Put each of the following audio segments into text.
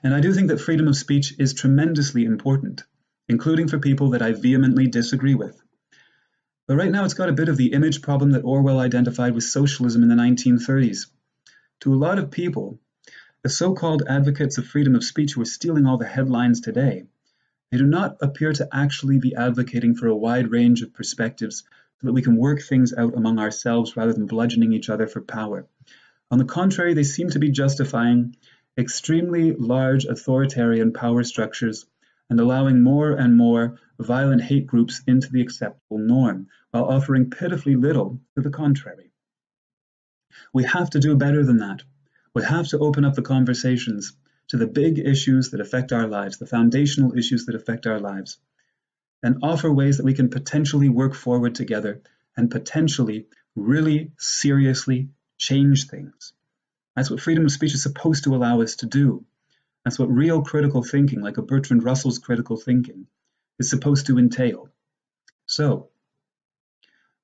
And I do think that freedom of speech is tremendously important, including for people that I vehemently disagree with. But right now it's got a bit of the image problem that Orwell identified with socialism in the 1930s. To a lot of people, the so-called advocates of freedom of speech who are stealing all the headlines today, they do not appear to actually be advocating for a wide range of perspectives so that we can work things out among ourselves rather than bludgeoning each other for power. On the contrary, they seem to be justifying extremely large authoritarian power structures and allowing more and more violent hate groups into the acceptable norm, while offering pitifully little to the contrary. We have to do better than that. We have to open up the conversations to the big issues that affect our lives, the foundational issues that affect our lives, and offer ways that we can potentially work forward together and potentially really seriously change things. That's what freedom of speech is supposed to allow us to do. That's what real critical thinking, like a Bertrand Russell's critical thinking, is supposed to entail. So,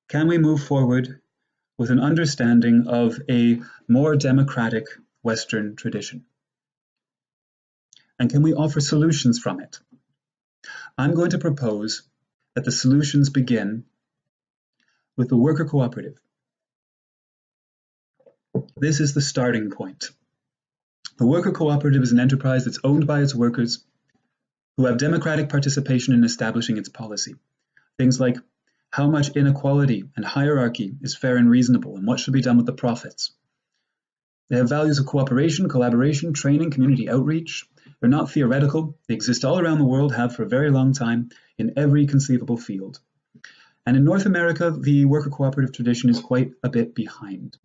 can we move forward with an understanding of a more democratic Western tradition? And can we offer solutions from it? I'm going to propose that the solutions begin with the worker cooperative. This is the starting point. The worker cooperative is an enterprise that's owned by its workers who have democratic participation in establishing its policy. Things like how much inequality and hierarchy is fair and reasonable, and what should be done with the profits. They have values of cooperation, collaboration, training, community outreach. They're not theoretical. They exist all around the world, have for a very long time, in every conceivable field. And in North America, the worker cooperative tradition is quite a bit behind.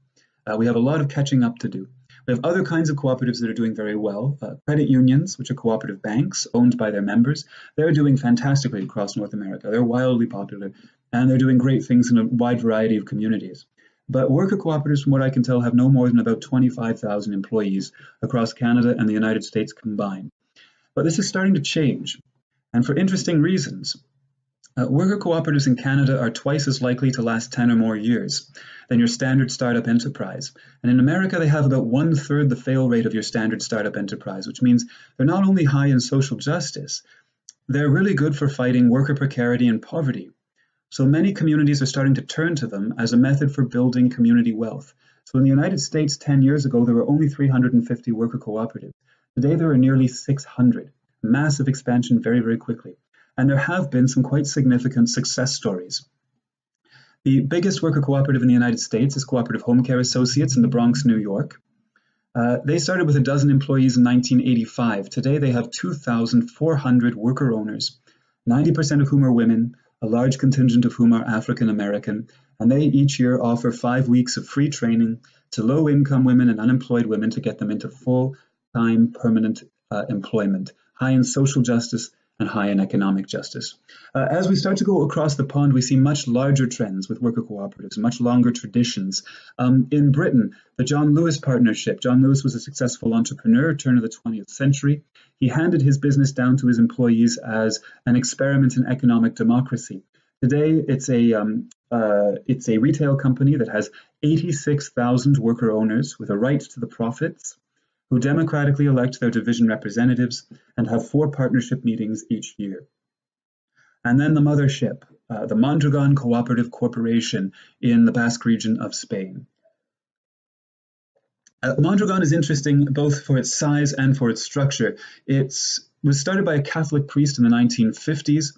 We have a lot of catching up to do. We have other kinds of cooperatives that are doing very well. Credit unions, which are cooperative banks owned by their members, they're doing fantastically across North America. They're wildly popular, and they're doing great things in a wide variety of communities. But worker cooperatives, from what I can tell, have no more than about 25,000 employees across Canada and the United States combined. But this is starting to change, and for interesting reasons. Worker cooperatives in Canada are twice as likely to last 10 or more years than your standard startup enterprise. And in America, they have about 1/3 the fail rate of your standard startup enterprise, which means they're not only high in social justice, they're really good for fighting worker precarity and poverty. So many communities are starting to turn to them as a method for building community wealth. So in the United States 10 years ago, there were only 350 worker cooperatives. Today, there are nearly 600. Massive expansion very, very quickly. And there have been some quite significant success stories. The biggest worker cooperative in the United States is Cooperative Home Care Associates in the Bronx, New York. They started with a dozen employees in 1985. Today, they have 2,400 worker owners, 90% of whom are women, a large contingent of whom are African American, and they each year offer 5 weeks of free training to low-income women and unemployed women to get them into full-time permanent employment, high in social justice and high in economic justice. As we start to go across the pond, we see much larger trends with worker cooperatives, much longer traditions. In Britain, the John Lewis Partnership. John Lewis was a successful entrepreneur, turn of the 20th century. He handed his business down to his employees as an experiment in economic democracy. Today, it's a retail company that has 86,000 worker owners with a right to the profits, who democratically elect their division representatives and have 4 partnership meetings each year. And then the mothership, the Mondragon Cooperative Corporation in the Basque region of Spain. Mondragon is interesting both for its size and for its structure. It was started by a Catholic priest in the 1950s.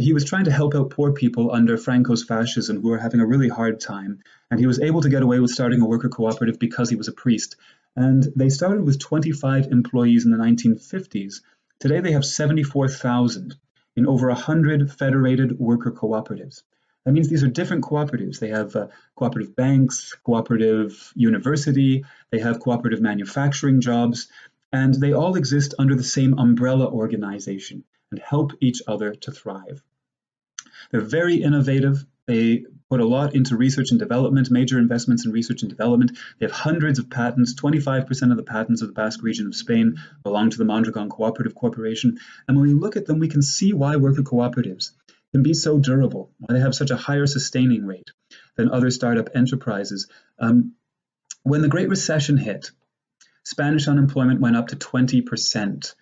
He was trying to help out poor people under Franco's fascism who were having a really hard time, and he was able to get away with starting a worker cooperative because he was a priest. And they started with 25 employees in the 1950s. Today they have 74,000 in over 100 federated worker cooperatives. That means these are different cooperatives. They have cooperative banks, cooperative university, they have cooperative manufacturing jobs, and they all exist under the same umbrella organization and help each other to thrive. They're very innovative. They put a lot into research and development, major investments in research and development. They have hundreds of patents. 25% of the patents of the Basque region of Spain belong to the Mondragon Cooperative Corporation. And when we look at them, we can see why worker cooperatives can be so durable, why they have such a higher sustaining rate than other startup enterprises. When the Great Recession hit, Spanish unemployment went up to 20%.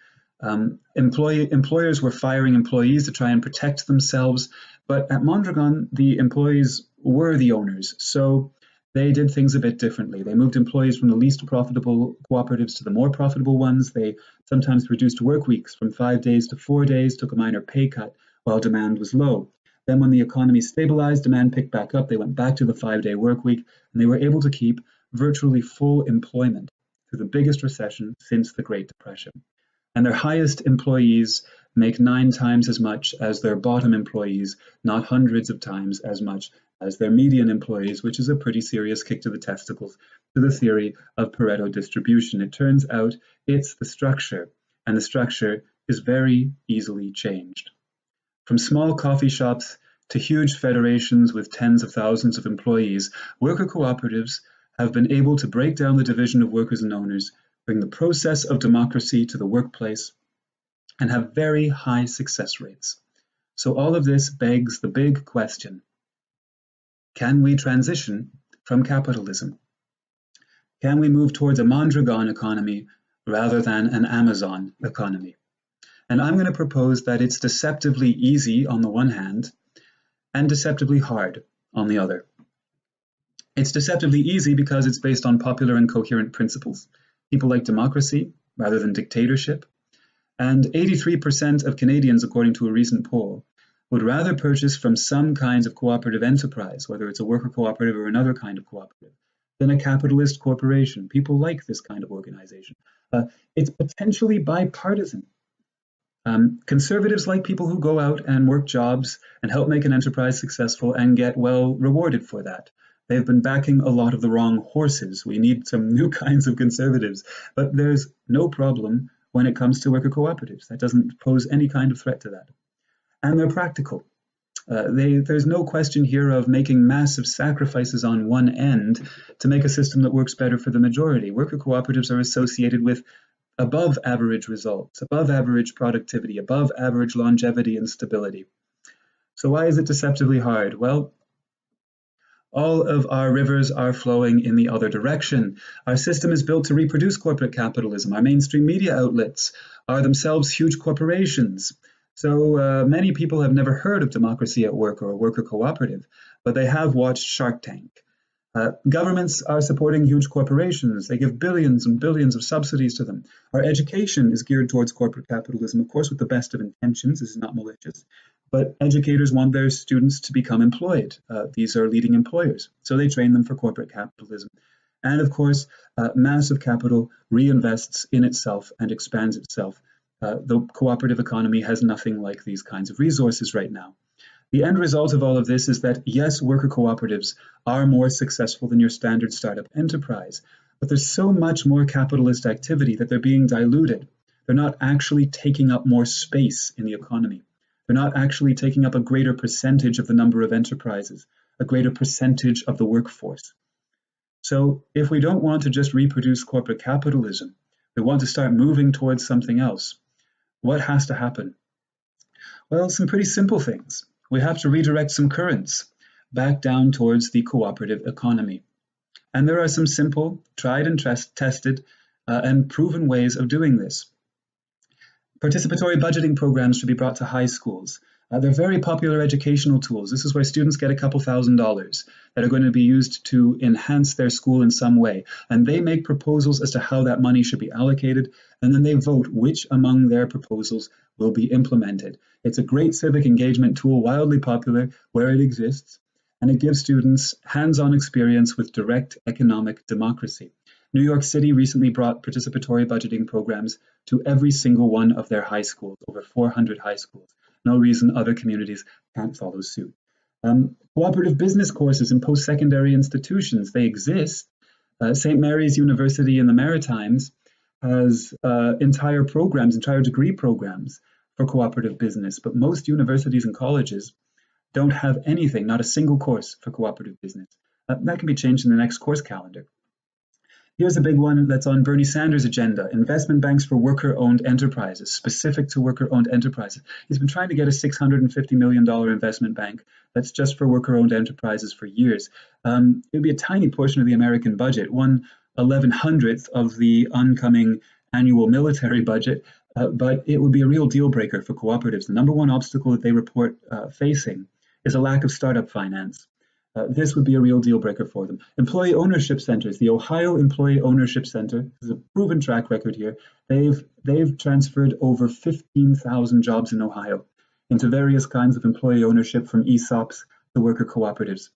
Employers were firing employees to try and protect themselves, but at Mondragon, the employees were the owners, so they did things a bit differently. They moved employees from the least profitable cooperatives to the more profitable ones. They sometimes reduced work weeks from 5 days to 4 days, took a minor pay cut while demand was low. Then when the economy stabilized, demand picked back up, they went back to the 5-day work week, and they were able to keep virtually full employment through the biggest recession since the Great Depression. And their highest employees make 9 times as much as their bottom employees, not hundreds of times as much as their median employees, which is a pretty serious kick to the testicles to the theory of Pareto distribution. It turns out it's the structure, and the structure is very easily changed. From small coffee shops to huge federations with tens of thousands of employees, worker cooperatives have been able to break down the division of workers and owners, bring the process of democracy to the workplace, and have very high success rates. So all of this begs the big question: can we transition from capitalism? Can we move towards a Mondragon economy rather than an Amazon economy? And I'm going to propose that it's deceptively easy on the one hand and deceptively hard on the other. It's deceptively easy because it's based on popular and coherent principles. People like democracy rather than dictatorship. And 83% of Canadians, according to a recent poll, would rather purchase from some kinds of cooperative enterprise, whether it's a worker cooperative or another kind of cooperative, than a capitalist corporation. People like this kind of organization. It's potentially bipartisan. Conservatives like people who go out and work jobs and help make an enterprise successful and get well rewarded for that. They've been backing a lot of the wrong horses. We need some new kinds of conservatives, but there's no problem when it comes to worker cooperatives. That doesn't pose any kind of threat to that. And they're practical. There's no question here of making massive sacrifices on one end to make a system that works better for the majority. Worker cooperatives are associated with above average results, above average productivity, above average longevity and stability. So why is it deceptively hard? Well, all of our rivers are flowing in the other direction. Our system is built to reproduce corporate capitalism. Our mainstream media outlets are themselves huge corporations. So many people have never heard of democracy at work or a worker cooperative, but they have watched Shark Tank. Governments are supporting huge corporations. They give billions and billions of subsidies to them. Our education is geared towards corporate capitalism, of course, with the best of intentions. This is not malicious. But educators want their students to become employed. These are leading employers, so they train them for corporate capitalism. And of course, massive capital reinvests in itself and expands itself. The cooperative economy has nothing like these kinds of resources right now. The end result of all of this is that, yes, worker cooperatives are more successful than your standard startup enterprise, but there's so much more capitalist activity that they're being diluted. They're not actually taking up more space in the economy. They're not actually taking up a greater percentage of the number of enterprises, a greater percentage of the workforce. So if we don't want to just reproduce corporate capitalism, we want to start moving towards something else. What has to happen? Well, some pretty simple things. We have to redirect some currents back down towards the cooperative economy. And there are some simple, tried and tested, and proven ways of doing this. Participatory budgeting programs should be brought to high schools. They're very popular educational tools. This is where students get a couple $1,000s that are going to be used to enhance their school in some way. And they make proposals as to how that money should be allocated, and then they vote which among their proposals will be implemented. It's a great civic engagement tool, wildly popular where it exists, and it gives students hands-on experience with direct economic democracy. New York City recently brought participatory budgeting programs to every single one of their high schools, over 400 high schools. No reason other communities can't follow suit. Cooperative business courses in post-secondary institutions, they exist. St. Mary's University in the Maritimes has entire programs, entire degree programs for cooperative business, but most universities and colleges don't have anything, not a single course for cooperative business. That can be changed in the next course calendar. Here's a big one that's on Bernie Sanders' agenda: investment banks for worker-owned enterprises, specific to worker-owned enterprises. He's been trying to get a $650 million investment bank that's just for worker-owned enterprises for years. It would be a tiny portion of the American budget, 1 11/100th of the oncoming annual military budget, but it would be a real deal breaker for cooperatives. The number one obstacle that they report facing is a lack of startup finance. This would be a real deal breaker for them. Employee ownership centers, the Ohio Employee Ownership Center, is a proven track record here. They've transferred over 15,000 jobs in Ohio into various kinds of employee ownership, from ESOPs to worker cooperatives.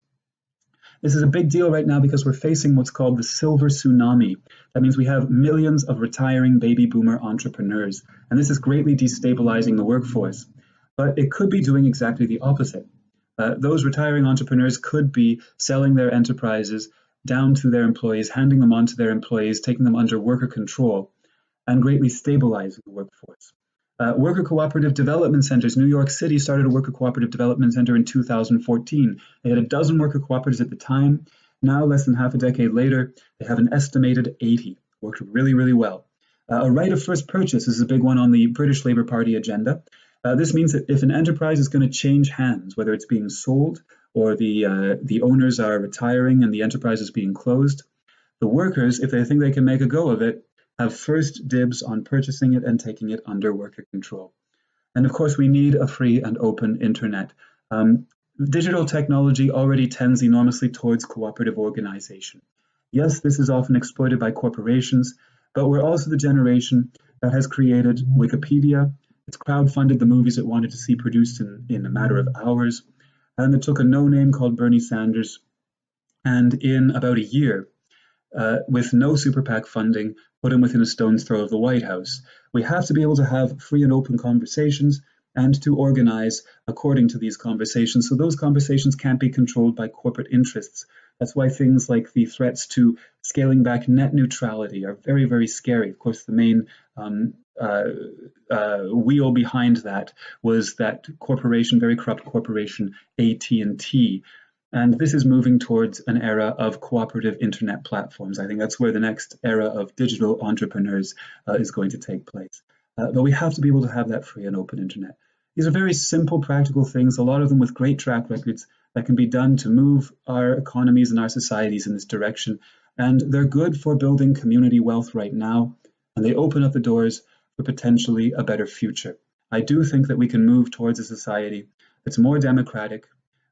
This is a big deal right now because we're facing what's called the silver tsunami. That means we have millions of retiring baby boomer entrepreneurs, and this is greatly destabilizing the workforce. But it could be doing exactly the opposite. Those retiring entrepreneurs could be selling their enterprises down to their employees, handing them on to their employees, taking them under worker control, and greatly stabilizing the workforce. Worker cooperative development centers. New York City started a worker cooperative development center in 2014. They had a dozen worker cooperatives at the time. Now, less than half a decade later, they have an estimated 80. Worked really, really well. A right of first purchase is a big one on the British Labour Party agenda. This means that if an enterprise is going to change hands, whether it's being sold or the owners are retiring and the enterprise is being closed, the workers, if they think they can make a go of it, have first dibs on purchasing it and taking it under worker control. And of course, we need a free and open internet. Digital technology already tends enormously towards cooperative organization. Yes, this is often exploited by corporations, but we're also the generation that has created Wikipedia. It's crowdfunded the movies it wanted to see produced in a matter of hours. And it took a no-name called Bernie Sanders, and in about a year, with no super PAC funding, put him within a stone's throw of the White House. We have to be able to have free and open conversations and to organize according to these conversations. So those conversations can't be controlled by corporate interests. That's why things like the threats to scaling back net neutrality are very, very scary. Of course, the main wheel behind that was that corporation, very corrupt corporation, AT&T. And this is moving towards an era of cooperative internet platforms. I think that's where the next era of digital entrepreneurs is going to take place. But we have to be able to have that free and open internet. These are very simple, practical things, a lot of them with great track records that can be done to move our economies and our societies in this direction. And they're good for building community wealth right now, and they open up the doors for potentially a better future. I do think that we can move towards a society that's more democratic,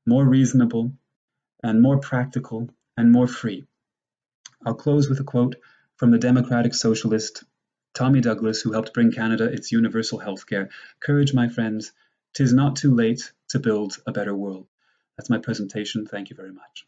more reasonable, and more practical and more free. I'll close with a quote from the democratic socialist Tommy Douglas, who helped bring Canada its universal health care. Courage, my friends, 'tis not too late to build a better world. That's my presentation. Thank you very much.